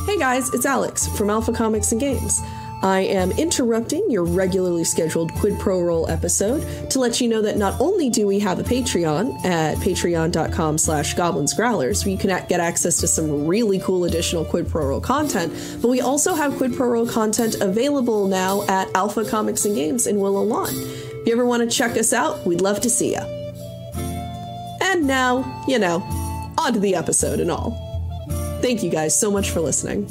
Hey guys, it's Alex from Alpha Comics and Games. I am interrupting your regularly scheduled Quid Pro Roll episode to let you know that not only do we have a Patreon at patreon.com/Goblins Growlers, where you can get access to some really cool additional Quid Pro Roll content, but we also have Quid Pro Roll content available now at Alpha Comics and Games in Willow Lawn. If you ever want to check us out, we'd love to see ya. And now, on to the episode and all. Thank you guys so much for listening.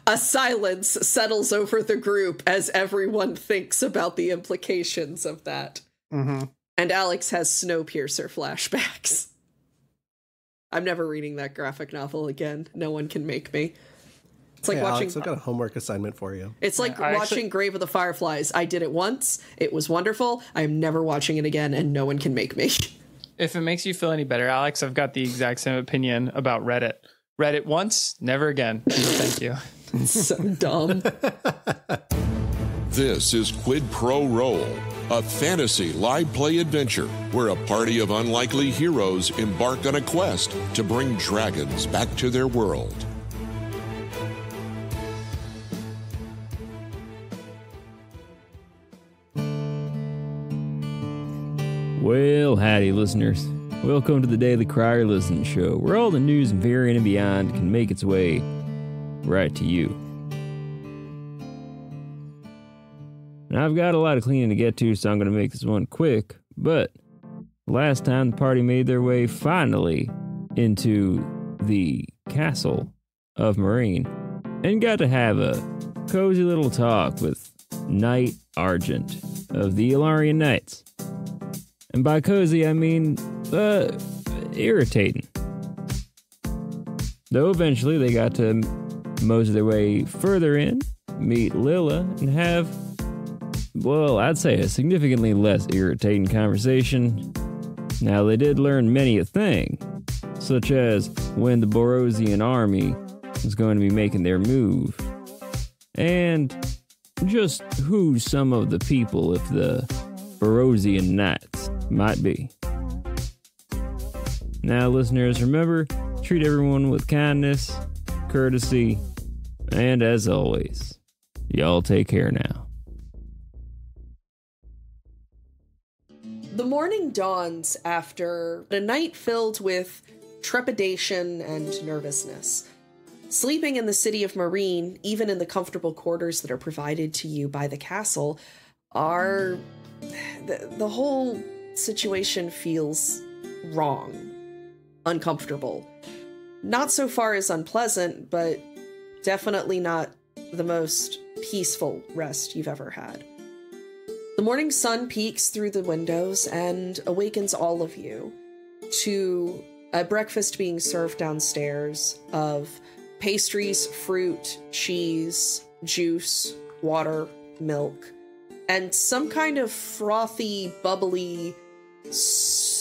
A silence settles over the group as everyone thinks about the implications of that. Mm-hmm. And Alex has Snowpiercer flashbacks. I'm never reading that graphic novel again. No one can make me. It's like watching. Alex, I've got a homework assignment for you. It's like watching Grave of the Fireflies. I did it once. It was wonderful. I'm never watching it again, and no one can make me. If it makes you feel any better, Alex, I've got the exact same opinion about Reddit. Read it once, never again. Thank you. It's so dumb. This is Quid Pro Roll, a fantasy live play adventure where a party of unlikely heroes embark on a quest to bring dragons back to their world. Well, howdy, listeners. Welcome to the Daily Crier Listen Show, where all the news and Variant and beyond can make its way right to you. And I've got a lot of cleaning to get to, so I'm going to make this one quick, but last time the party made their way finally into the castle of Maryne and got to have a cozy little talk with Knight Argent of the Ilarian Knights. And by cozy, I mean, irritating. Though eventually they got to mosey their way further in, meet Lilla, and have, well, I'd say a significantly less irritating conversation. Now, they did learn many a thing, such as when the Borosian army was going to be making their move, and just who some of the people of the Borosian Knights might be. Now, listeners, remember, treat everyone with kindness, courtesy, and as always, y'all take care now. The morning dawns after a night filled with trepidation and nervousness. Sleeping in the city of Maryne, even in the comfortable quarters that are provided to you by the castle, are... The whole situation feels wrong, uncomfortable. Not so far as unpleasant, but definitely not the most peaceful rest you've ever had. The morning sun peeks through the windows and awakens all of you to a breakfast being served downstairs of pastries, fruit, cheese, juice, water, milk, and some kind of frothy, bubbly, pseudo-beer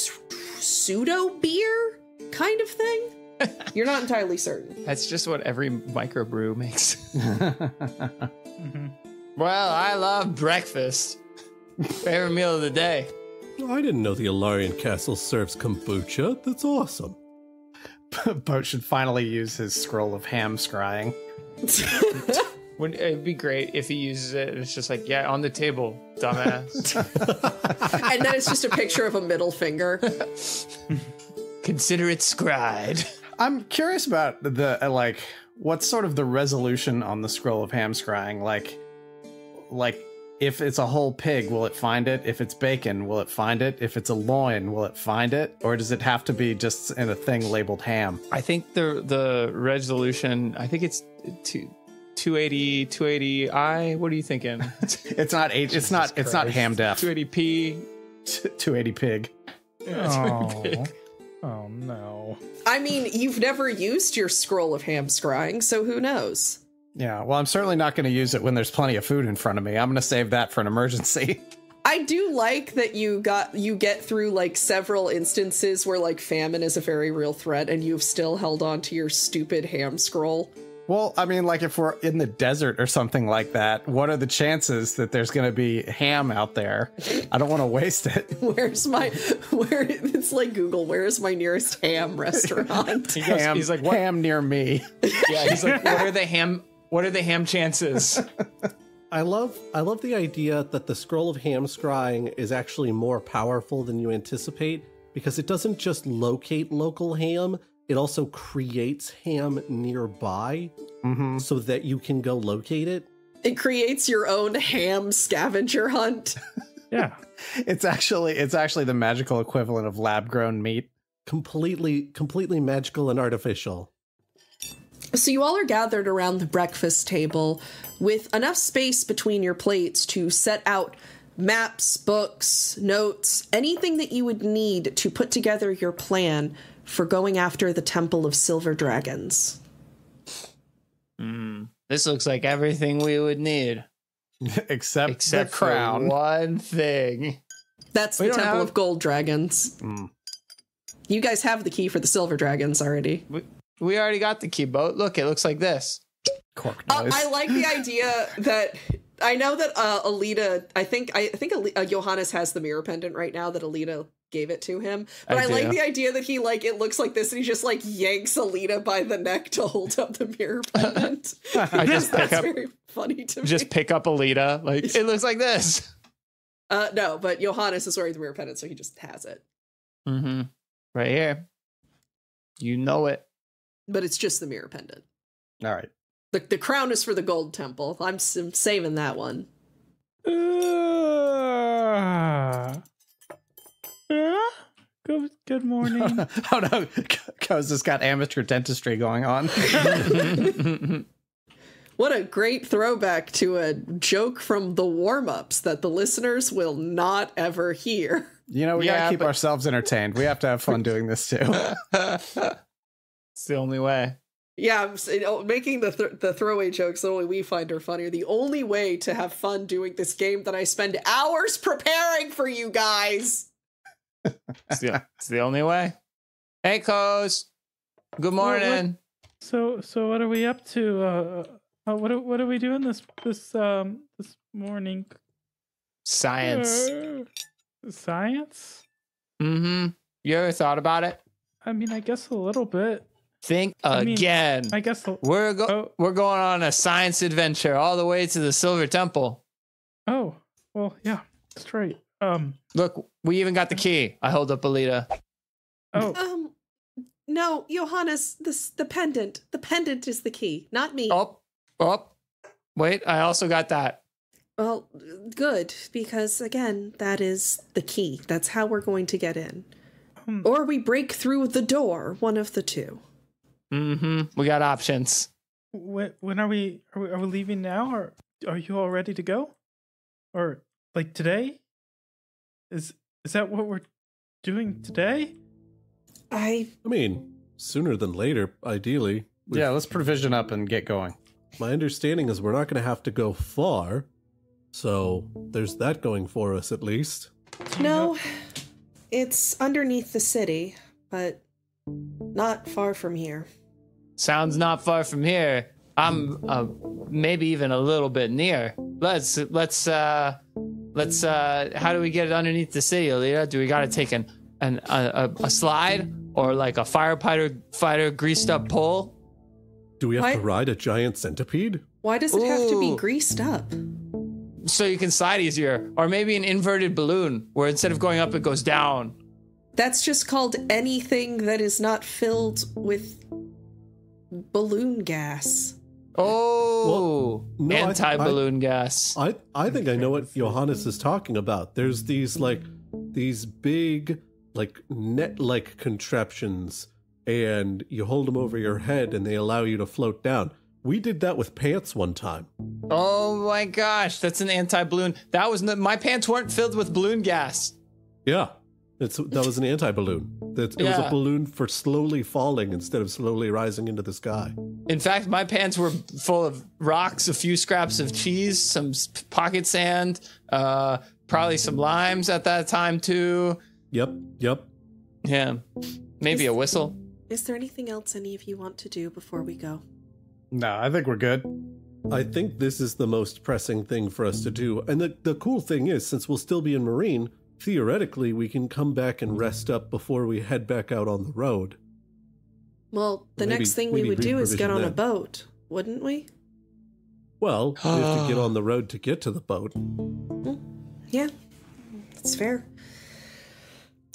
kind of thing? You're not entirely certain. That's just what every microbrew makes. Mm-hmm. Well, I love breakfast. Favorite meal of the day. I didn't know the Ilarian Castle serves kombucha. That's awesome. Boat should finally use his scroll of ham scrying. It'd be great if he uses it. It's just like, yeah, on the table, dumbass. And then it's just a picture of a middle finger. Consider it scried. I'm curious about the, what's sort of the resolution on the scroll of ham scrying? Like, if it's a whole pig, will it find it? If it's bacon, will it find it? If it's a loin, will it find it? Or does it have to be just in a thing labeled ham? I think the resolution, I think it's 280i. What are you thinking? It's not ham def. 280p. 280 pig. Yeah, 280 pig. Oh no. I mean, you've never used your scroll of ham scrying, so who knows? Yeah, well, I'm certainly not going to use it when there's plenty of food in front of me. I'm going to save that for an emergency. I do like that you get through several instances where famine is a very real threat and you've still held on to your stupid ham scroll. Well, I mean, like if we're in the desert or something like that, what are the chances that there's going to be ham out there? I don't want to waste it. It's like Google, where is my nearest ham restaurant? He's like, what? Ham near me. Yeah, he's like, what are the ham chances? I love the idea that the scroll of ham scrying is actually more powerful than you anticipate, because it doesn't just locate local ham, it also creates ham nearby so that you can go locate it. It creates your own ham scavenger hunt. Yeah. It's actually the magical equivalent of lab-grown meat. Completely magical and artificial. So you all are gathered around the breakfast table with enough space between your plates to set out maps, books, notes, anything that you would need to put together your plan for going after the Temple of Silver Dragons. This looks like everything we would need. Except the crown. For one thing. That's the Temple of Gold Dragons. You guys have the key for the Silver Dragons already. We already got the key, boat. Look, it looks like this. Cork noise. I like the idea that I know that Alita. I think Johannes has the mirror pendant right now that Alita gave it to him. But I like the idea that he it looks like this, and he just yanks Alita by the neck to hold up the mirror pendant. That's very funny to me. Just pick up Alita. It looks like this. No, but Johannes is wearing the mirror pendant, so he just has it. Right here. You know it. But it's just the mirror pendant. All right. The crown is for the Gold Temple. I'm saving that one. Good morning. Oh no, Ko's just got amateur dentistry going on. What a great throwback to a joke from the warm-ups that the listeners will not ever hear. You know, we gotta keep ourselves entertained. We have to have fun doing this too. It's the only way. Yeah, making the throwaway jokes that only we find are funny are the only way to have fun doing this game that I spend hours preparing for you guys. It's the only way. Hey, Coz. Good morning. So what are we up to? What are we doing this morning? Science. Science? You ever thought about it? I mean, I guess a little bit. Think again. I guess we're going on a science adventure all the way to the Silver Temple. Oh, well, yeah, that's right. Look, we even got the key. I hold up Alita. Oh. No, Johannes, the pendant. The pendant is the key, not me. Oh. Wait, I also got that. Well, good, because again, that is the key. That's how we're going to get in. Or we break through the door, one of the two. We got options. When are we leaving now, or are you all ready to go? Or today? Is that what we're doing today? I mean, sooner than later, ideally. Yeah, let's provision up and get going. My understanding is we're not going to have to go far, so there's that going for us at least. No, it's underneath the city, but not far from here. Sounds not far from here. I'm maybe even a little bit near. Let's how do we get underneath the city, Alita? Do we got to take a slide or a firefighter greased up pole? Do we have to ride a giant centipede? Why does it have to be greased up? So you can slide easier. Or maybe an inverted balloon where instead of going up, it goes down. That's just called anything that is not filled with balloon gas. Oh, well, no, anti-balloon gas. I think I know what Johannes is talking about. There's these big net-like contraptions, and you hold them over your head and they allow you to float down. We did that with pants one time. Oh my gosh, that's an anti-balloon. My pants weren't filled with balloon gas. Yeah, that was an anti-balloon. It was a balloon for slowly falling instead of slowly rising into the sky. In fact, my pants were full of rocks, a few scraps of cheese, some pocket sand, probably some limes at that time too. Yep. Yeah, maybe a whistle. Is there anything else any of you want to do before we go? No, I think we're good. I think this is the most pressing thing for us to do. And the cool thing is, since we'll still be in Maryne, theoretically, we can come back and rest up before we head back out on the road. Well, the next thing we would do is get on a boat, wouldn't we? Well, we have to get on the road to get to the boat. Yeah, that's fair.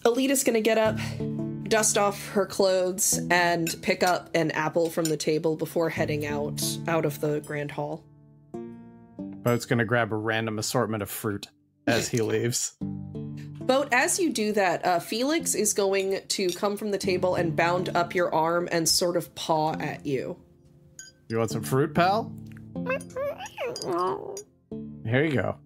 Alita's gonna get up, dust off her clothes, and pick up an apple from the table before heading out of the Grand Hall. Boat's gonna grab a random assortment of fruit as he leaves. Boat, as you do that, Felix is going to come from the table and bound up your arm and sort of paw at you. You want some fruit, pal? Here you go.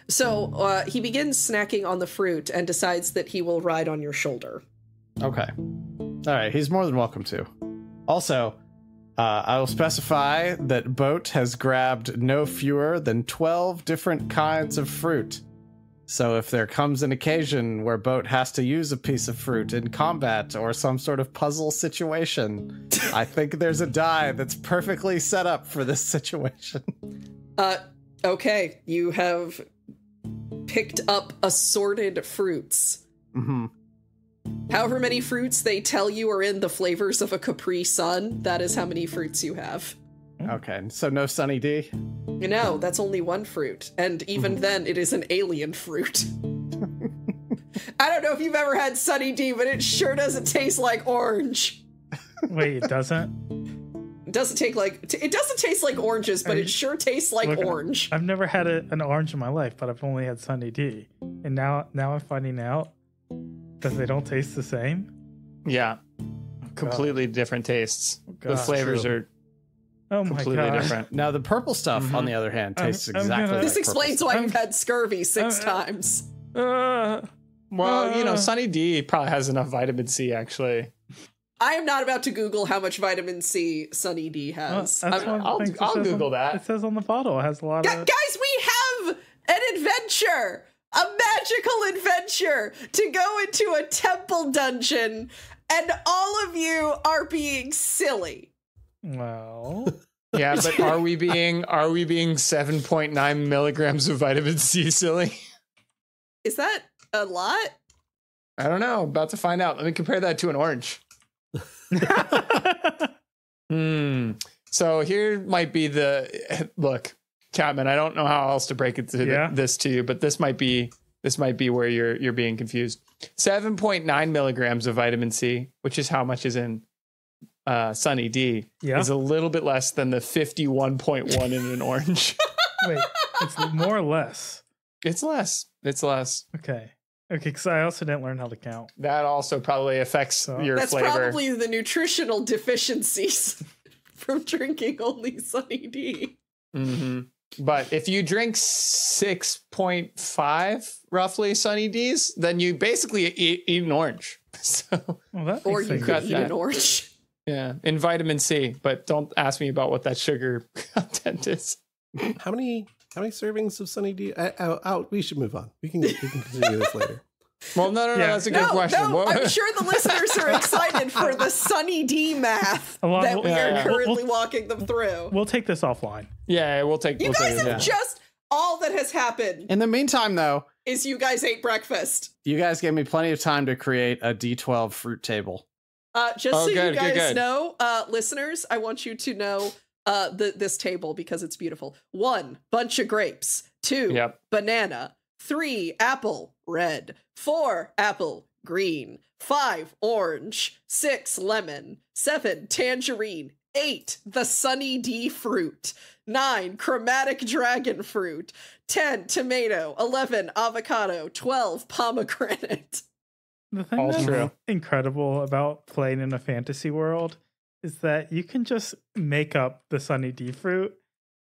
So he begins snacking on the fruit and decides that he will ride on your shoulder. Okay. All right, he's more than welcome to. Also, I will specify that Boat has grabbed no fewer than 12 different kinds of fruit. So if there comes an occasion where Boat has to use a piece of fruit in combat or some sort of puzzle situation, I think there's a die that's perfectly set up for this situation. Okay, you have picked up assorted fruits. Mm-hmm. However many fruits they tell you are in the flavors of a Capri Sun, that is how many fruits you have. Okay, so no Sunny D? No, that's only one fruit. And even then, it is an alien fruit. I don't know if you've ever had Sunny D, but it sure doesn't taste like orange. Wait, it doesn't? It doesn't taste like oranges, but it sure tastes like orange. I've never had an orange in my life, but I've only had Sunny D. And now I'm finding out that they don't taste the same? Yeah. Completely different tastes. The flavors are completely different. Now, the purple stuff, on the other hand, tastes exactly like This explains why you've had scurvy 6 times. Well, Sunny D probably has enough vitamin C, actually. I am not about to Google how much vitamin C Sunny D has. I'll Google that. It says on the bottle it has a lot of... Guys, we have an adventure! A magical adventure to go into a temple dungeon, and all of you are being silly. Well... Yeah, but are we being 7.9 milligrams of vitamin C silly? Is that a lot? I don't know. About to find out. Let me compare that to an orange. So here might be look, Catman, I don't know how else to break it to this to you, but this might be where you're being confused. 7.9 milligrams of vitamin C, which is how much is in Sunny D, is a little bit less than the 51.1 in an orange. Wait, it's more or less? It's less. Okay, because I also didn't learn how to count. That also probably affects your That's flavor. That's probably the nutritional deficiencies from drinking only Sunny D. Mm-hmm. But if you drink 6.5 roughly Sunny D's, then you basically eat an orange. So, or you could eat an orange. Yeah, in vitamin C. But don't ask me about what that sugar content is. How many servings of Sunny D? We should move on. We can continue this later. Well, no, that's a good question. No, I'm sure the listeners are excited for the Sunny D math that we are currently walking them through. We'll take this offline. Yeah, we'll take. You guys have just all that has happened. In the meantime, though, is you guys ate breakfast. You guys gave me plenty of time to create a D12 fruit table. You guys know, listeners, I want you to know this table because it's beautiful. 1, bunch of grapes. 2, banana. 3, apple, red. 4, apple, green. 5, orange. 6, lemon. 7, tangerine. 8, the Sunny D fruit. 9, chromatic dragon fruit. 10, tomato. 11, avocado. 12, pomegranate. The thing that's incredible about playing in a fantasy world is that you can just make up the Sunny D fruit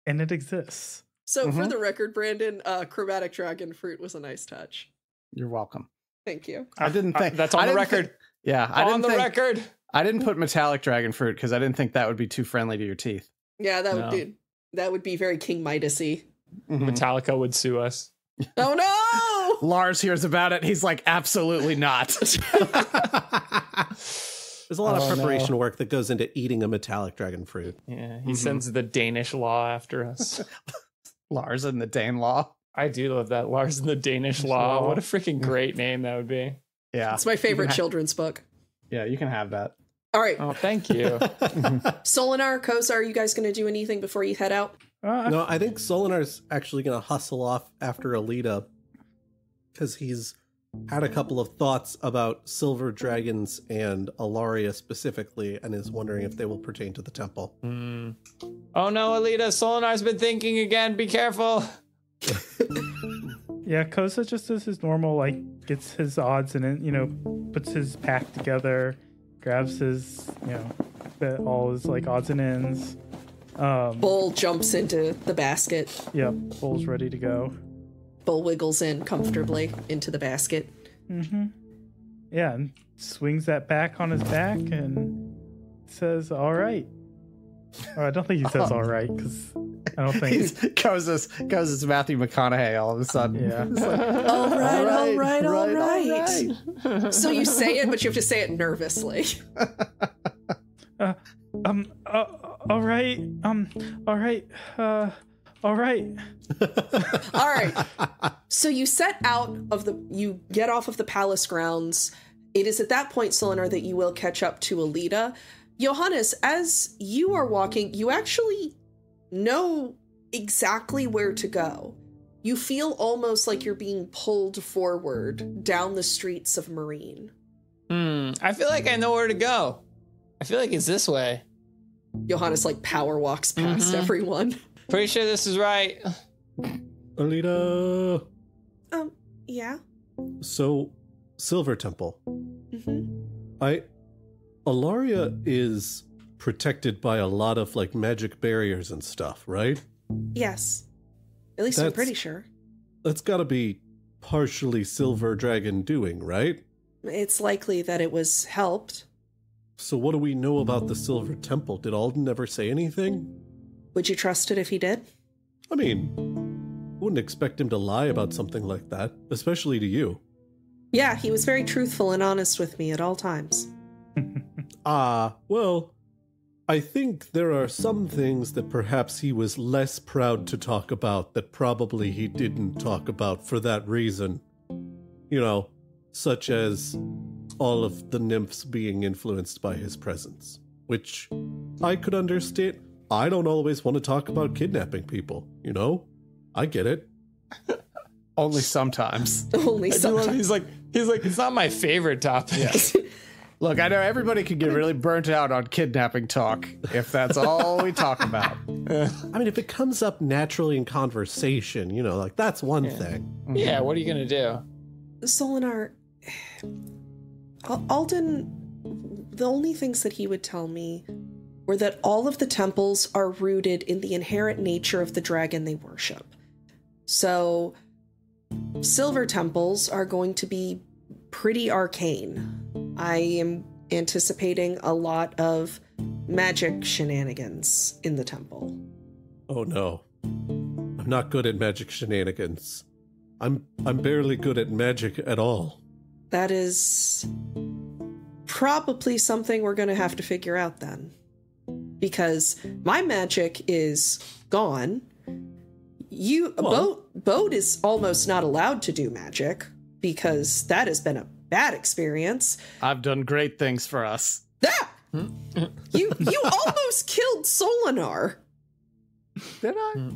and it exists. So for the record, Brandon, chromatic dragon fruit was a nice touch. You're welcome. Thank you. I didn't think that's on the record. Record. I didn't put metallic dragon fruit because I didn't think that would be too friendly to your teeth. Yeah, that would be very King Midas-y. Metallica would sue us. Oh no! Lars hears about it. He's like, absolutely not. There's a lot of preparation work that goes into eating a metallic dragon fruit. Yeah, he sends the Danish law after us. Lars and the Dane Law. I do love that. Lars and the Danish law. What a freaking great name that would be. Yeah. It's my favorite children's book. Yeah, you can have that. All right. Oh, thank you. Solinar, Koza, are you guys going to do anything before you head out? No, I think Solinar's actually going to hustle off after Alita because he's had a couple of thoughts about silver dragons and Alaria specifically and is wondering if they will pertain to the temple. Oh no, Alita, Solinar's been thinking again. Be careful. Yeah, Koza just does his normal, like, gets his odds and then, puts his pack together, grabs his, all his, like, odds and ends. Bull jumps into the basket. Yep, Bull's ready to go. Bull wiggles in comfortably into the basket. Mm-hmm. Yeah, and swings that back on his back and says, all right. Oh, I don't think he says all right, because I don't think... Koza's Matthew McConaughey all of a sudden. Yeah. Like, all right. So you say it, but you have to say it nervously. All right. All right. So you set out of you get off of the palace grounds. It is at that point, Solinar, that you will catch up to Alita. Johannes, as you are walking, you actually know exactly where to go. You feel almost like you're being pulled forward down the streets of Maryne. I feel like I know where to go. I feel like it's this way. Johannes, like, power walks past everyone. Pretty sure this is right. Alita! Yeah? So, Silver Temple. Alaria is protected by a lot of, like, magic barriers and stuff, right? Yes. At least I'm pretty sure. That's gotta be partially Silver Dragon doing, right? It's likely that it was helped. So what do we know about the Silver Temple? Did Alden ever say anything? Would you trust it if he did? I mean, wouldn't expect him to lie about something like that, especially to you. Yeah, he was very truthful and honest with me at all times. Well, I think there are some things that perhaps he was less proud to talk about that probably he didn't talk about for that reason. Such as all of the nymphs being influenced by his presence, which I could understand. I don't always want to talk about kidnapping people, I get it. Only sometimes. Only sometimes. He's like, it's not my favorite topic. Yeah. Look, I know everybody could get really burnt out on kidnapping talk if that's all we talk about. I mean, if it comes up naturally in conversation, that's one thing. Yeah, what are you going to do? Solinar, Alden, the only things that he would tell me were that all of the temples are rooted in the inherent nature of the dragon they worship. So, silver temples are going to be pretty arcane. I am anticipating a lot of magic shenanigans in the temple. Oh no. I'm not good at magic shenanigans. I'm barely good at magic at all. That is probably something we're going to have to figure out then. Because my magic is gone. Boat is almost not allowed to do magic because that has been a bad experience. I've done great things for us. You almost killed Solinar. Did I?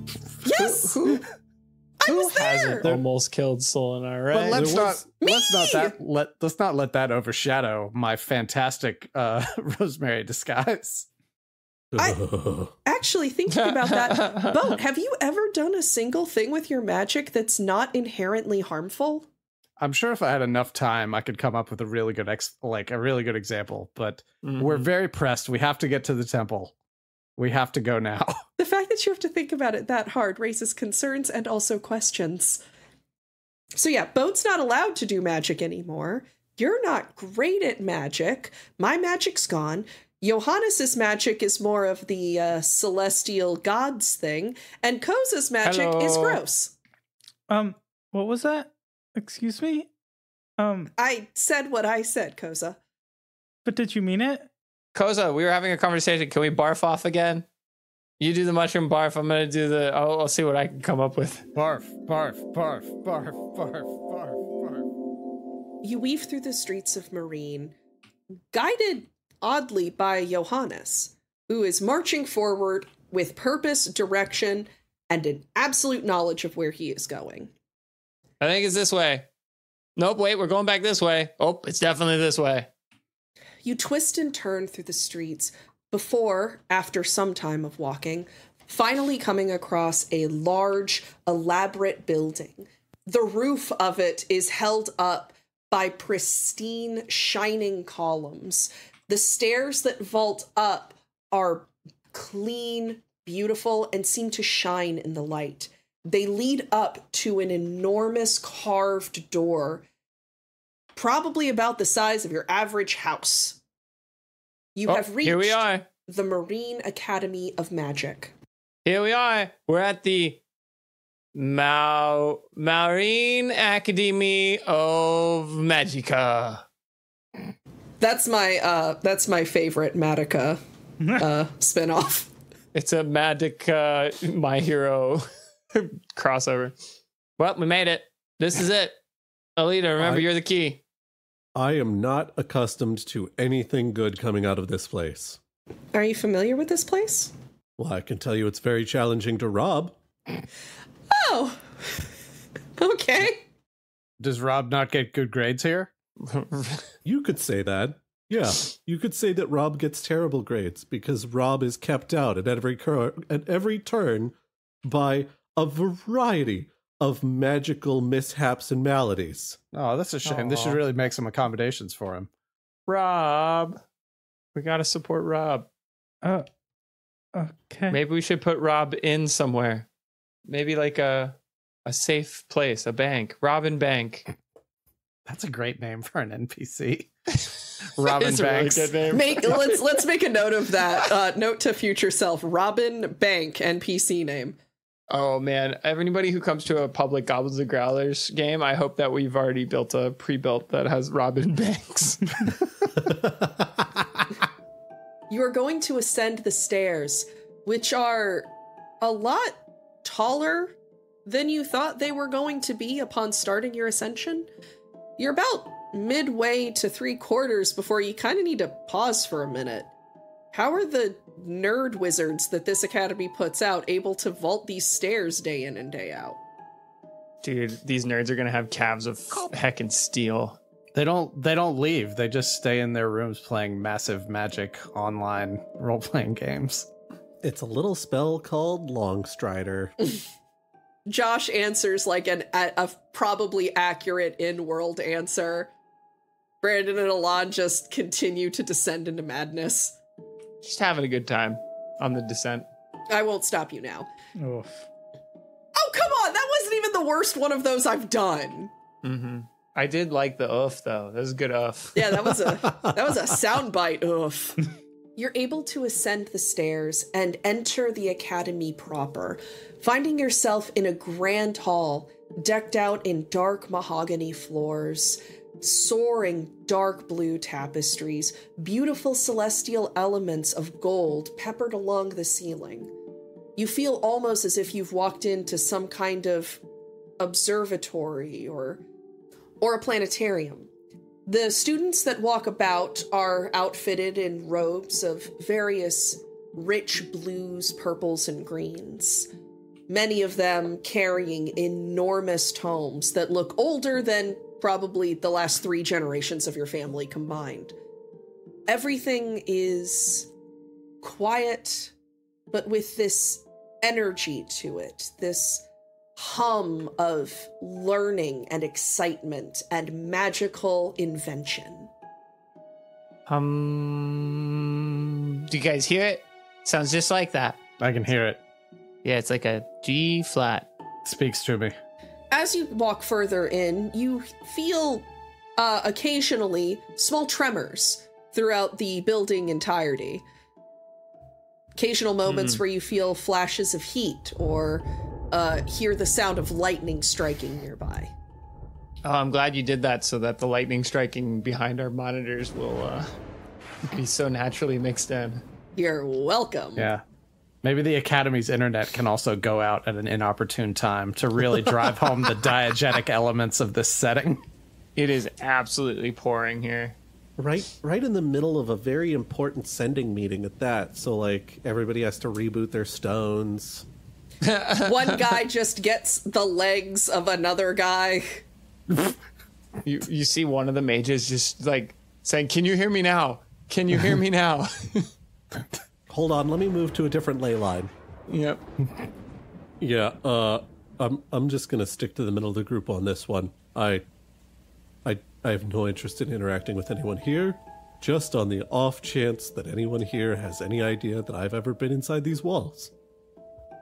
Yes. I was there. Almost killed Solinar, right? But let's not let that overshadow my fantastic Rosemary disguise. Actually, thinking about that, Boat, have you ever done a single thing with your magic that's not inherently harmful? I'm sure if I had enough time, I could come up with a really good example. But we're very pressed. We have to get to the temple. We have to go now. The fact that you have to think about it that hard raises concerns and also questions. So yeah, Boat's not allowed to do magic anymore. You're not great at magic. My magic's gone. Johannes's magic is more of the celestial gods thing, and Koza's magic is gross. What was that? Excuse me? I said what I said, Koza. But did you mean it? Koza, we were having a conversation. Can we barf off again? You do the mushroom barf. I'm gonna do the. I'll see what I can come up with. Barf, barf, barf, barf, barf, barf, barf. You weave through the streets of Maryne, guided oddly by Johannes, who is marching forward with purpose, direction, and an absolute knowledge of where he is going. I think it's this way. Nope, wait, we're going back this way. Oh, it's definitely this way. You twist and turn through the streets before, after some time of walking, finally coming across a large, elaborate building. The roof of it is held up by pristine, shining columns. The stairs that vault up are clean, beautiful, and seem to shine in the light. They lead up to an enormous carved door, probably about the size of your average house. You have reached here we are. The Maryne Academy of Magic. Here we are. We're at the Maryne Academy of Magica. That's my favorite Magica spinoff. It's a Magica My Hero crossover. Well, we made it. This is it. Alita, remember, you're the key. I am not accustomed to anything good coming out of this place. Are you familiar with this place? Well, I can tell you it's very challenging to rob. Oh, okay. Does Rob not get good grades here? You could say that. Yeah, you could say that Rob gets terrible grades because Rob is kept out at every turn by a variety of magical mishaps and maladies. Oh, that's a shame. Aww. This should really make some accommodations for him. Rob. We gotta support Rob. Okay. Maybe we should put Rob in somewhere. Maybe like a safe place, a bank. Robin Bank. That's a great name for an NPC. Robin It's Banks. a really good name. Let's make a note of that. Note to future self: Robin Bank NPC name. Oh man, anybody who comes to a public Goblins and Growlers game, I hope that we've already built a pre-built that has Robin Banks. You are going to ascend the stairs, which are a lot taller than you thought they were going to be upon starting your ascension. You're about midway to 3/4 before you kind of need to pause for a minute. How are the nerd wizards that this academy puts out able to vault these stairs day in and day out? Dude, these nerds are gonna have calves of heckin' steel. They don't leave. They just stay in their rooms playing massive magic online role-playing games. It's a little spell called Longstrider. Josh answers like a probably accurate in-world answer. Brandon and Alon just continue to descend into madness. Just having a good time on the descent. I won't stop you now. Oof. Oh, come on! That wasn't even the worst one of those I've done. Mm-hmm. I did like the oof though. That was a good oof. Yeah, that was a soundbite. Oof. You're able to ascend the stairs and enter the academy proper, finding yourself in a grand hall decked out in dark mahogany floors, soaring dark blue tapestries, beautiful celestial elements of gold peppered along the ceiling. You feel almost as if you've walked into some kind of observatory or a planetarium. The students that walk about are outfitted in robes of various rich blues, purples, and greens. Many of them carrying enormous tomes that look older than probably the last 3 generations of your family combined. Everything is quiet, but with this energy to it, this hum of learning and excitement and magical invention. Do you guys hear it? Sounds just like that. I can hear it. Yeah, it's like a G flat. Speaks to me. As you walk further in, you feel occasionally small tremors throughout the building entirety. Occasional moments where you feel flashes of heat or hear the sound of lightning striking nearby. Oh, I'm glad you did that so that the lightning striking behind our monitors will Be so naturally mixed in. You're welcome. Yeah. Maybe the Academy's internet can also go out at an inopportune time to really drive home the diegetic elements of this setting. It is absolutely pouring here. Right in the middle of a very important sending meeting at that. So, like, everybody has to reboot their stones. One guy just gets the legs of another guy. You see one of the mages just, like, saying, "Can you hear me now? Can you hear me now?" Hold on, let me move to a different ley line. Yep. Yeah, I'm just gonna stick to the middle of the group on this one. I have no interest in interacting with anyone here, just on the off chance that anyone here has any idea that I've ever been inside these walls.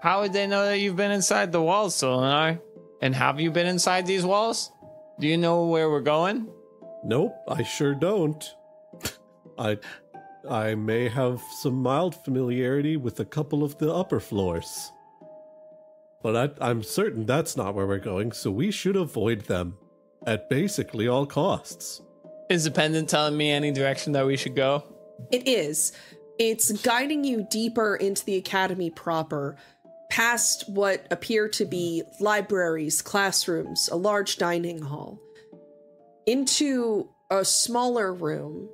How would they know that you've been inside the walls, Solinar? And have you been inside these walls? Do you know where we're going? Nope, I sure don't. I may have some mild familiarity with a couple of the upper floors. But I'm certain that's not where we're going, so we should avoid them at basically all costs. Is the pendant telling me any direction that we should go? It is. It's guiding you deeper into the academy proper, past what appear to be libraries, classrooms, a large dining hall, into a smaller room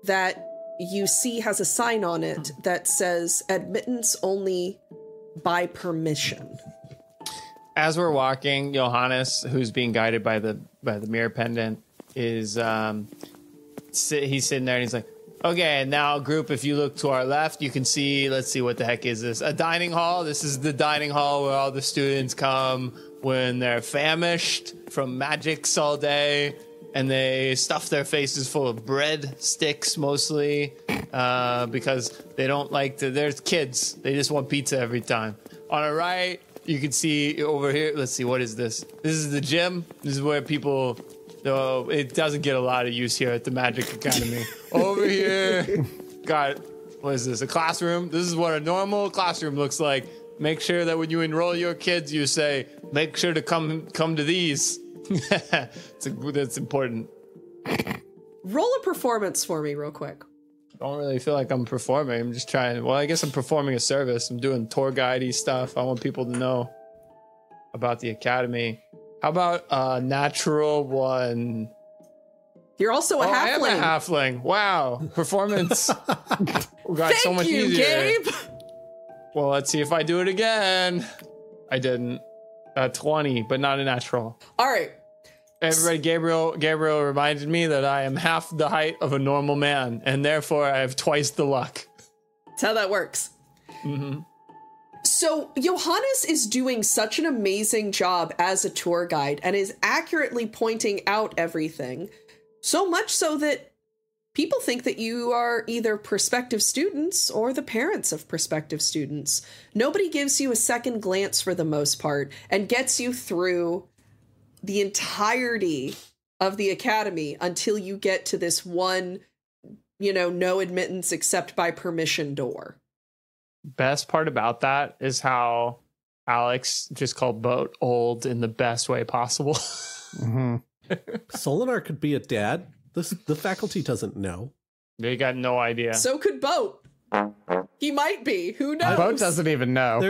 that you see has a sign on it that says admittance only by permission. As we're walking, Johannes, who's being guided by the mirror pendant, is he's sitting there and he's like, "Okay, now group, if you look to our left, you can see, let's see, what the heck is this? A dining hall. This is the dining hall where all the students come when they're famished from magics all day, and they stuff their faces full of bread sticks mostly, because they don't like to, they're kids. They just want pizza every time. On our right, you can see over here, let's see, what is this? This is the gym. This is where people, it doesn't get a lot of use here at the Magic Academy. Over here, got, what is this, a classroom? This is what a normal classroom looks like. Make sure that when you enroll your kids, you say, make sure to come to these." That's important. Roll a performance for me real quick. Don't really feel like I'm performing. I'm just trying. Well, I guess I'm performing a service. I'm doing tour guide-y stuff. I want people to know about the academy. How about a natural one? You're also a halfling. I am a halfling. Wow. Performance. We got so much you, easier. Gabe. Well, let's see if I do it again. I didn't. 20, but not a natural. All right. Everybody, Gabriel reminded me that I am half the height of a normal man, and therefore I have twice the luck. That's how that works. Mm-hmm. So Johannes is doing such an amazing job as a tour guide and is accurately pointing out everything. So much so that people think that you are either prospective students or the parents of prospective students. Nobody gives you a second glance for the most part and gets you through the entirety of the academy until you get to this one, no admittance except by permission door. Best part about that is how Alex just called Boat old in the best way possible. Mm-hmm. Solinar could be a dad. The faculty doesn't know. They got no idea. So could Boat. He might be. Who knows? Boat doesn't even know.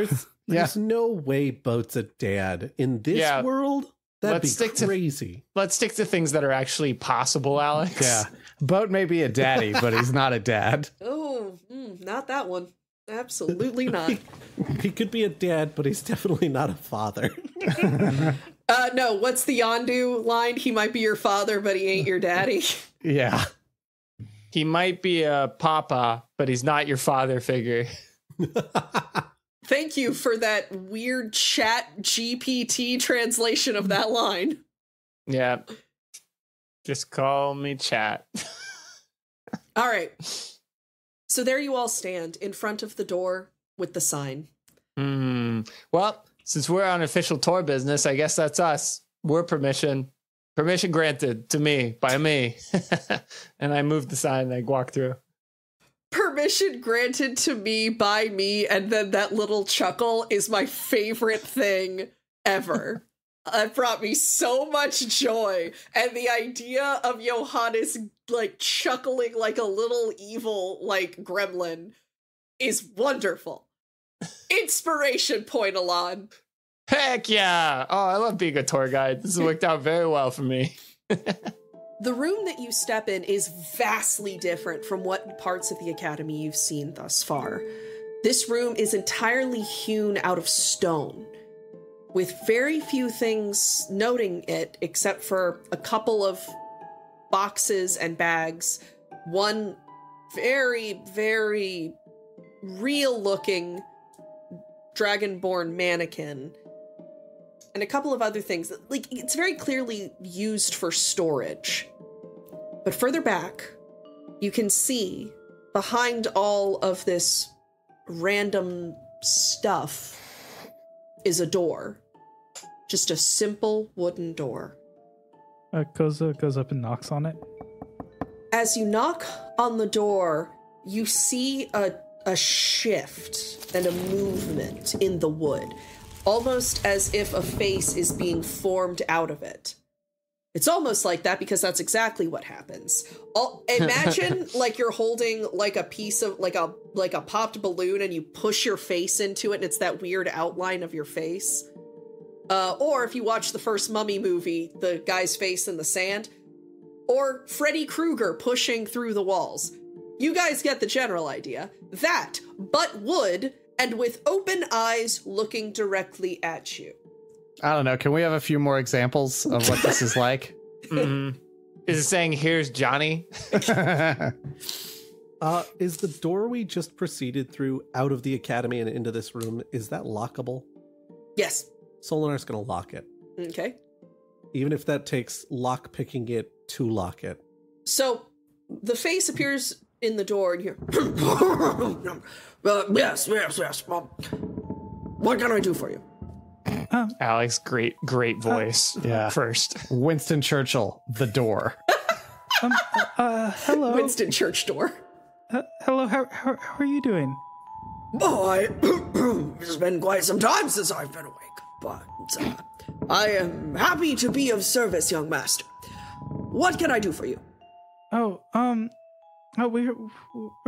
There's no way Boat's a dad. In this world, that'd be crazy. Let's stick to things that are actually possible, Alex. Yeah. Boat may be a daddy, but he's not a dad. Oh, not that one. Absolutely not. He could be a dad, but he's definitely not a father. No, what's the Yondu line? He might be your father, but he ain't your daddy. Yeah. He might be a papa, but he's not your father figure. Thank you for that weird chat GPT translation of that line. Yeah. Just call me chat. All right. So there you all stand in front of the door with the sign. Well, since we're on official tour business, I guess that's us. We're permission granted to me by me. And I moved the sign and I walked through. Permission granted to me by me, and then that little chuckle is my favorite thing ever. It brought me so much joy. And the idea of Johannes, like, chuckling like a little evil, like, gremlin is wonderful. Inspiration point, Alon. Heck yeah! Oh, I love being a tour guide. This has worked out very well for me. The room that you step in is vastly different from what parts of the academy you've seen thus far. This room is entirely hewn out of stone, with very few things noting it except for a couple of boxes and bags, one very, very real-looking dragonborn mannequin, and a couple of other things. Like, it's very clearly used for storage. But further back, you can see behind all of this random stuff is a door. Just a simple wooden door. Goes up and knocks on it. As you knock on the door, you see a shift and a movement in the wood, almost as if a face is being formed out of it. It's almost like that because that's exactly what happens. Imagine like you're holding like a piece of like a popped balloon and you push your face into it and it's that weird outline of your face. Or if you watch the first Mummy movie, the guy's face in the sand, or Freddy Krueger pushing through the walls. You guys get the general idea. That, but wood, and with open eyes looking directly at you. I don't know. Can we have a few more examples of what this is like? Mm-hmm. Is it saying, here's Johnny? Is the door we just proceeded through out of the academy and into this room, is that lockable? Yes. Solinar's going to lock it. Okay. Even if that takes lock picking it to lock it. So the face appears in the door and you're... yes. What can I do for you? Alex, great voice. Yeah. First. Winston Churchill, the door. Hello. Winston Church door. Hello, how are you doing? Oh, it's been quite some time since I've been awake, but I am happy to be of service, young master. What can I do for you? We're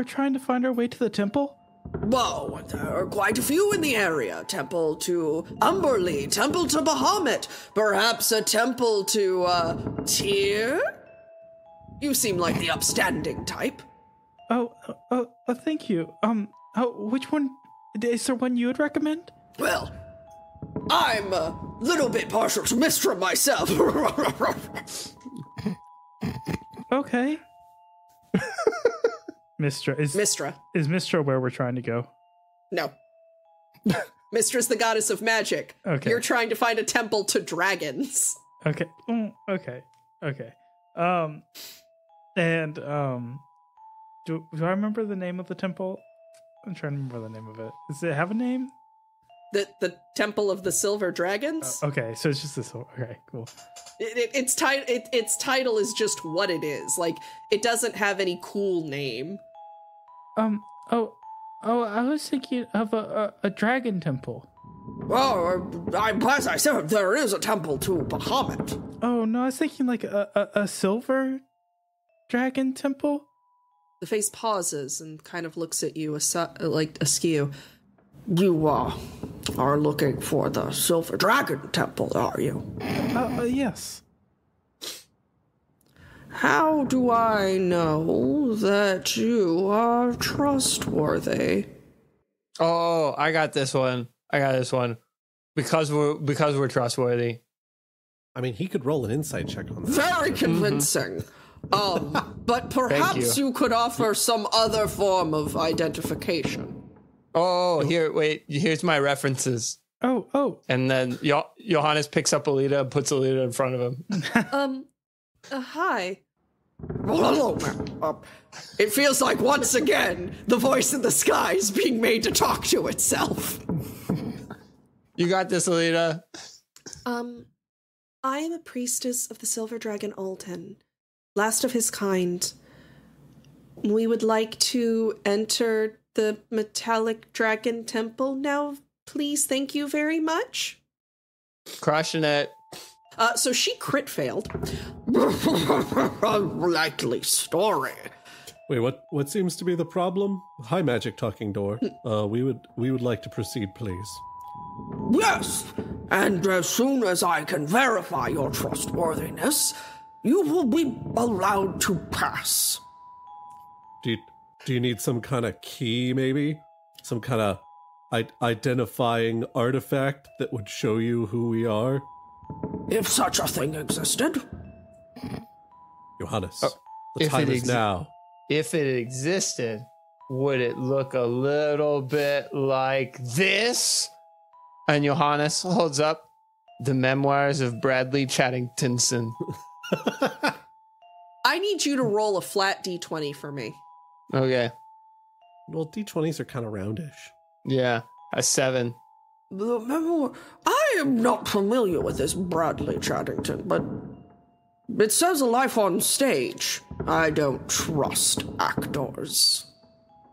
trying to find our way to the temple. Whoa, there are quite a few in the area. Temple to Umberly, temple to Bahamut, perhaps a temple to, Tyr? You seem like the upstanding type. Thank you. Which one, is there one you would recommend? Well, I'm a little bit partial to Mistra myself. Okay. Mistra. Is Mistra where we're trying to go? No. Mistra's the goddess of magic. Okay. You're trying to find a temple to dragons. Okay. Okay. Do I remember the name of the temple? I'm trying to remember the name of it. Does it have a name? The Temple of the Silver Dragons? Okay, so it's just this. Okay, cool. Its title is just what it is. Like, it doesn't have any cool name. I was thinking of a dragon temple. Oh, as I said, there is a temple to Bahamut. Oh, no, I was thinking like a silver dragon temple. The face pauses and kind of looks at you askew. You are looking for the Silver Dragon Temple, are you? Yes. How do I know that you are trustworthy? Oh, I got this one. Because we're trustworthy. I mean, he could roll an insight check on that. Very convincing. But perhaps you could offer some other form of identification. Oh, here's my references. Oh. And then Johannes picks up Alita and puts Alita in front of him. Hi. Hello, ma'am. It feels like once again, the voice in the sky is being made to talk to itself. You got this, Alita. I am a priestess of the Silver Dragon Alten, last of his kind. We would like to enter the Metallic Dragon Temple now, please. Thank you very much. Crushing it. So she crit failed. Likely story. Wait, what seems to be the problem? Hi, magic talking door. We would like to proceed, please. Yes, and as soon as I can verify your trustworthiness, you will be allowed to pass. Do you need some kind of key, maybe? Some kind of identifying artifact that would show you who we are? If such a thing existed. Johannes, if let's hide it this now. If it existed, would it look a little bit like this? And Johannes holds up the memoirs of Bradley Chattingtonson. I need you to roll a flat d20 for me. Okay. Well, D20s are kind of roundish. Yeah, a 7. The memoir. I am not familiar with this Bradley Chattington, but it says a life on stage. I don't trust actors.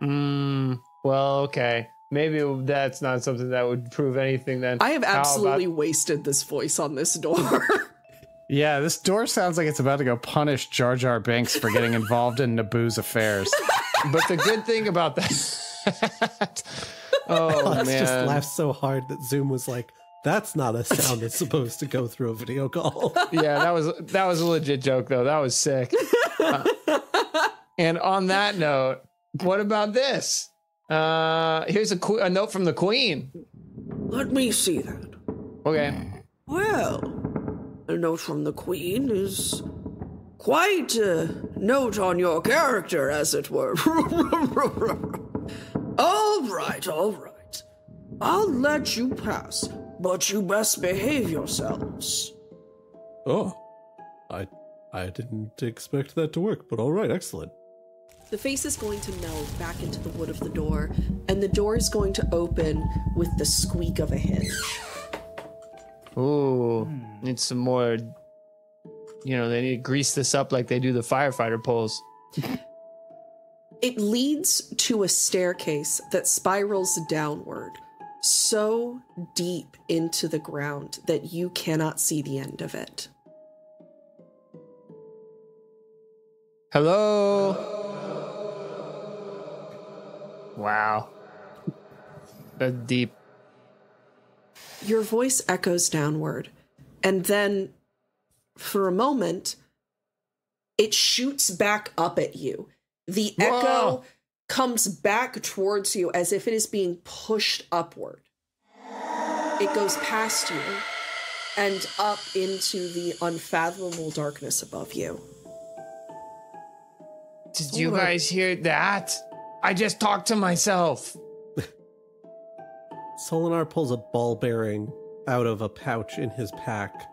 Well, okay. Maybe that's not something that would prove anything then. I have absolutely wasted this voice on this door. Yeah, this door sounds like it's about to go punish Jar Jar Binks for getting involved in Naboo's affairs. But the good thing about that... Oh, Alex man. just laughed so hard that Zoom was like, that's not a sound that's supposed to go through a video call. Yeah, that was a legit joke, though. That was sick. And on that note, what about this? Here's a note from the Queen. Let me see that. Okay. Well, a note from the Queen is quite a note on your character, as it were. All right. I'll let you pass, but you best behave yourselves. Oh, I didn't expect that to work, but all right, excellent. The face is going to meld back into the wood of the door, and the door is going to open with the squeak of a hinge. Ooh, need some more. They need to grease this up like they do the firefighter poles. It leads to a staircase that spirals downward, so deep into the ground that you cannot see the end of it. Hello? Wow. That's deep. Your voice echoes downward, and then, for a moment, it shoots back up at you. The echo comes back towards you as if it is being pushed upward. It goes past you and up into the unfathomable darkness above you. Did you guys hear that? I just talked to myself. Solinar pulls a ball bearing out of a pouch in his pack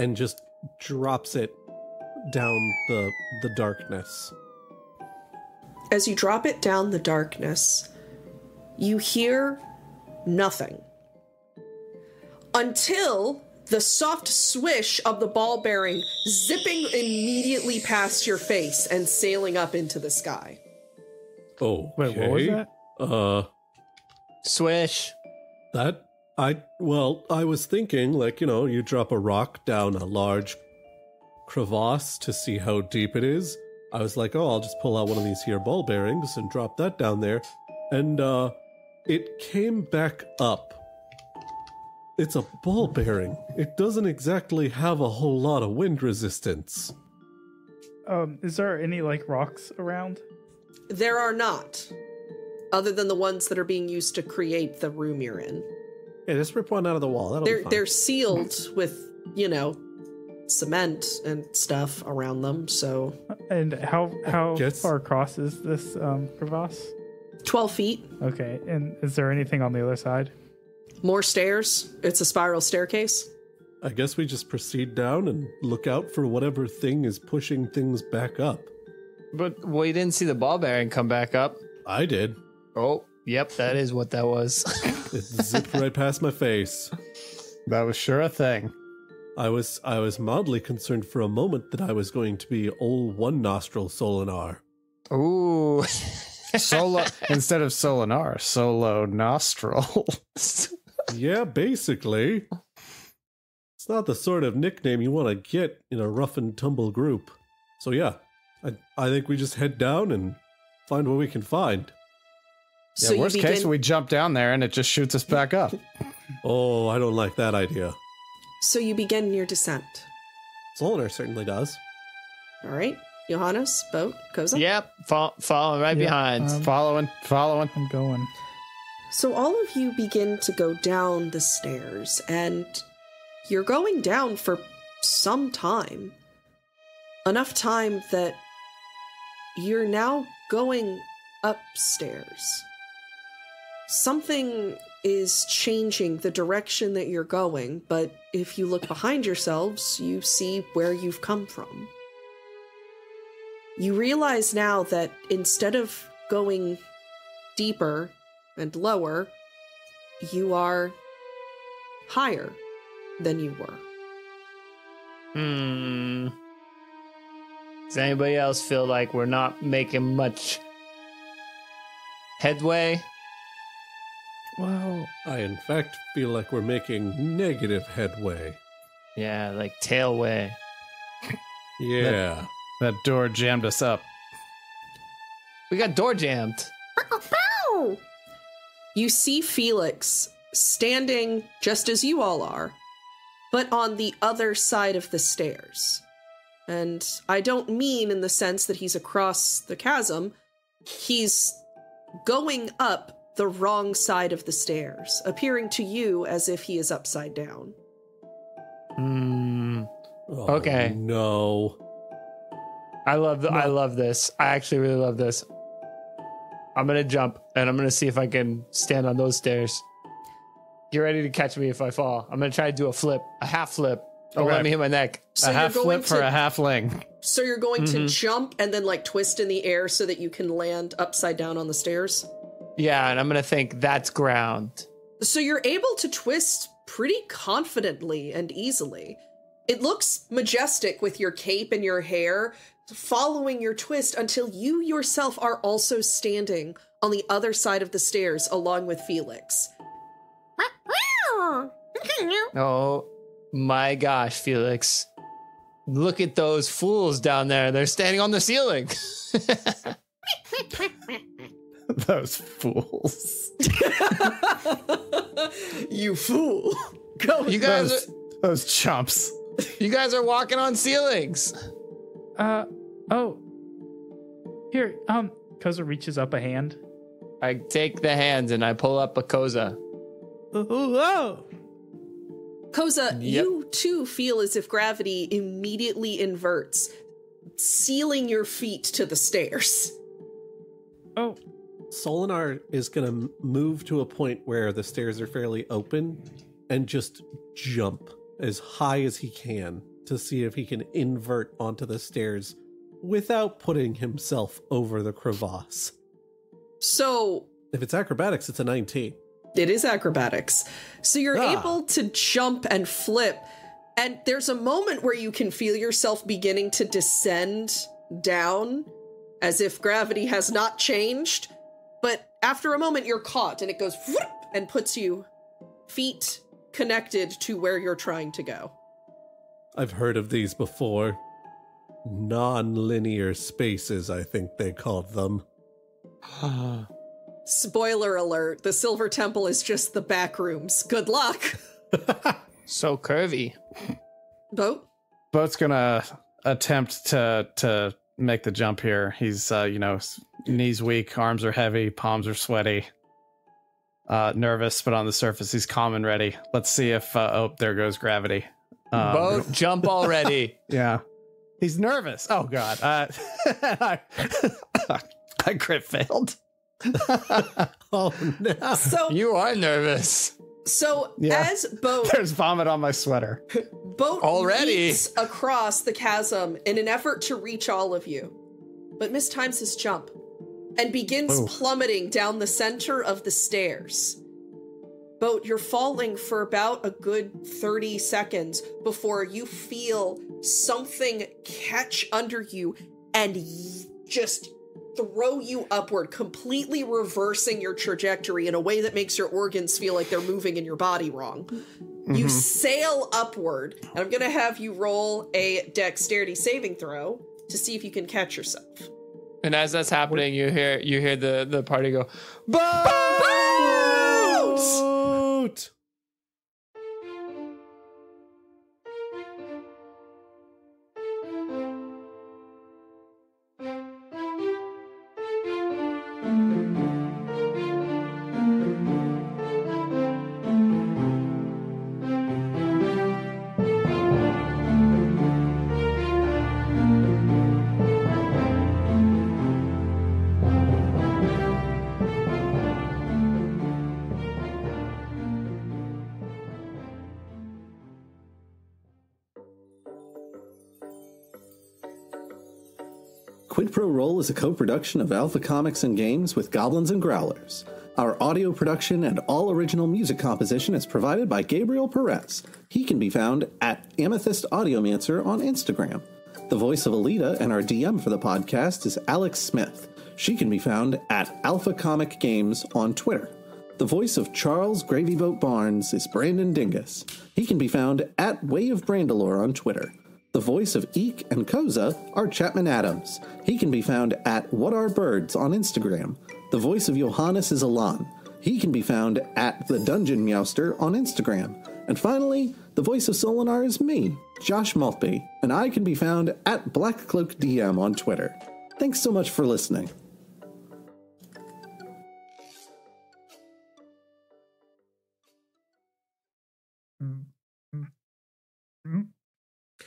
and just drops it down the darkness. As you drop it down the darkness, you hear nothing. Until the soft swish of the ball bearing zipping immediately past your face and sailing up into the sky. Oh, Wait, what was that? Swish. I was thinking, you drop a rock down a large crevasse to see how deep it is. I was like, I'll just pull out one of these here ball bearings and drop that down there. And, it came back up. It's a ball bearing. It doesn't exactly have a whole lot of wind resistance. Is there any, rocks around? There are not, other than the ones that are being used to create the room you're in. Yeah, just rip one out of the wall. That'll be fine. They're sealed with, cement and stuff around them, so... And how far across is this crevasse? 12 feet. Okay, and is there anything on the other side? More stairs. It's a spiral staircase. I guess we just proceed down and look out for whatever thing is pushing things back up. But we didn't see the ball bearing come back up. I did. Oh, yep, that is what that was. It zipped right past my face. That was sure a thing. I was mildly concerned for a moment that I was going to be old one nostril Solinar. Ooh. Solo instead of Solinar, solo nostril. Yeah, basically. It's not the sort of nickname you want to get in a rough and tumble group. So yeah, I think we just head down and find what we can find. Yeah, So worst case, we jump down there and it just shoots us back up. Oh, I don't like that idea. So you begin your descent. Solinar certainly does. All right. Johannes, Boat, Koza? Yep, following right behind. Following. I'm going. So all of you begin to go down the stairs, and you're going down for some time. Enough time that you're now going upstairs. Something is changing the direction that you're going, but if you look behind yourselves, you see where you've come from. You realize now that instead of going deeper and lower, you are higher than you were. Does anybody else feel like we're not making much headway? Well, I in fact feel like we're making negative headway. Yeah, like tailway. Yeah. That door jammed us up. We got door jammed. You see Felix standing just as you all are, but on the other side of the stairs. And I don't mean in the sense that he's across the chasm. He's going up the wrong side of the stairs, appearing to you as if he is upside down. Oh, Okay. No. I love this. I actually really love this. I'm gonna jump and I'm gonna see if I can stand on those stairs. Get ready to catch me if I fall. I'm gonna try to do a half flip. Don't let me hit my neck. So A half you're going flip for to- a halfling. So you're going to jump and then like twist in the air so that you can land upside down on the stairs? Yeah, and I'm gonna think that's ground. So you're able to twist pretty confidently and easily. It looks majestic with your cape and your hair, following your twist until you yourself are also standing on the other side of the stairs along with Felix. Oh my gosh, Felix. Look at those fools down there. They're standing on the ceiling. Those fools. You fool. Go. You guys Those chumps. you guys are walking on ceilings. oh. Here, Koza reaches up a hand. I take the hands and I pull up a Koza. Oh. Koza, you too feel as if gravity immediately inverts, sealing your feet to the stairs. Oh. Solinar is going to move to a point where the stairs are fairly open and just jump as high as he can to see if he can invert onto the stairs without putting himself over the crevasse. So If it's acrobatics, it's a 19. it is acrobatics. So you're able to jump and flip, and there's a moment where you can feel yourself beginning to descend down as if gravity has not changed. But after a moment, you're caught and it goes whoop, and puts you feet connected to where you're trying to go. I've heard of these before. Non-linear spaces, I think they called them. Spoiler alert, the Silver Temple is just the back rooms. Good luck. So curvy. Boat? Boat's gonna attempt to make the jump here. He's knees weak, arms are heavy, palms are sweaty, nervous, but on the surface he's calm and ready. Let's see if there goes gravity. Boat, jump already. Yeah, he's nervous. Oh god, I crit failed. Oh no. So You are nervous. Yeah. as Boat There's vomit on my sweater. Boat Already? leaps across the chasm in an effort to reach all of you, but mistimes his jump and begins plummeting down the center of the stairs. Boat, you're falling for about a good 30 seconds before you feel something catch under you and just throw you upward, completely reversing your trajectory in a way that makes your organs feel like they're moving in your body wrong. You sail upward, and I'm gonna have you roll a dexterity saving throw to see if you can catch yourself. And as that's happening, you hear the party go, Boat! Quid Pro Roll is a co-production of Alpha Comics and Games with Goblins and Growlers. Our audio production and all original music composition is provided by Gabriel Perez. He can be found at Amethyst Audiomancer on Instagram. The voice of Alita and our DM for the podcast is Alex Smith. She can be found at Alpha Comic Games on Twitter. The voice of Charles Gravy Boat Barnes is Brandon Dingus. He can be found at Way of Brandalore on Twitter. The voice of Eek and Koza are Chapman Adams. He can be found at What Are Birds on Instagram. The voice of Johannes is Alan. He can be found at The Dungeon Meowster on Instagram. And finally, the voice of Solinar is me, Josh Maltby, and I can be found at BlackCloakDM on Twitter. Thanks so much for listening.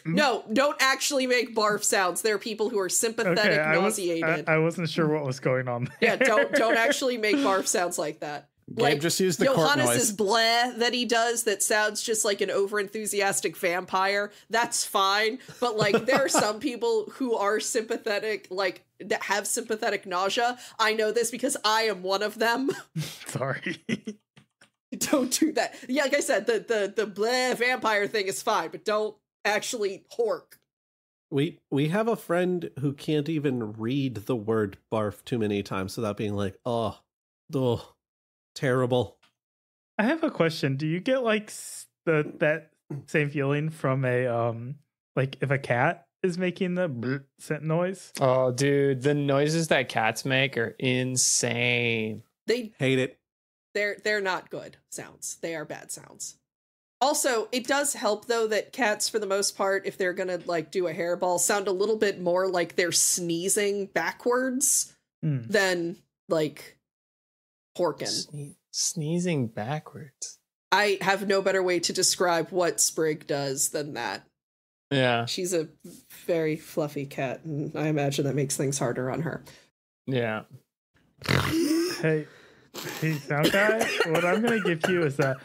No, don't actually make barf sounds. There are people who are sympathetic, nauseated. I wasn't sure what was going on there. Yeah, don't actually make barf sounds like that. Gabe just used the cork Johannes' noise. bleh that he does that sounds just like an over-enthusiastic vampire. That's fine. But, like, there are some people who are sympathetic, like, that have sympathetic nausea. I know this because I am one of them. Sorry. Don't do that. Yeah, like I said, the bleh vampire thing is fine, but don't actually hork. We have a friend who can't even read the word barf too many times without being like, oh, terrible. I have a question. Do you get like that same feeling from a like if a cat is making the bleh scent noise? Oh, dude, the noises that cats make are insane. They hate it. They're not good sounds. They are bad sounds. Also, it does help, though, that cats, for the most part, if they're gonna, like, do a hairball, sound a little bit more like they're sneezing backwards than, like, horkin'. Sneezing backwards. I have no better way to describe what Sprig does than that. Yeah. She's a very fluffy cat, and I imagine that makes things harder on her. Yeah. Hey, sound guy, what I'm gonna give you is a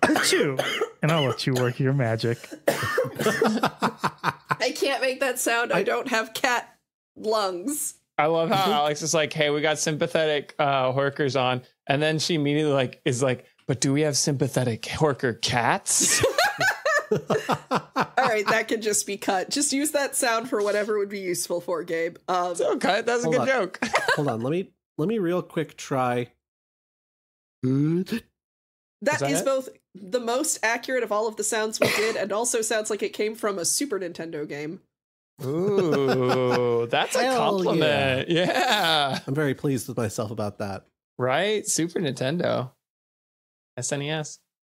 achoo, and I'll let you work your magic. I can't make that sound. I don't have cat lungs. I love how Alex is like, hey, we got sympathetic horkers on. And then she immediately is like, but do we have sympathetic horker cats? All right, that can just be cut. Just use that sound for whatever would be useful for, Gabe. Okay, that's a good joke. Hold on, let me real quick try. That is both the most accurate of all of the sounds we did, and also sounds like it came from a Super Nintendo game. Ooh, that's a compliment. Yeah. I'm very pleased with myself about that. Right? Super Nintendo. SNES.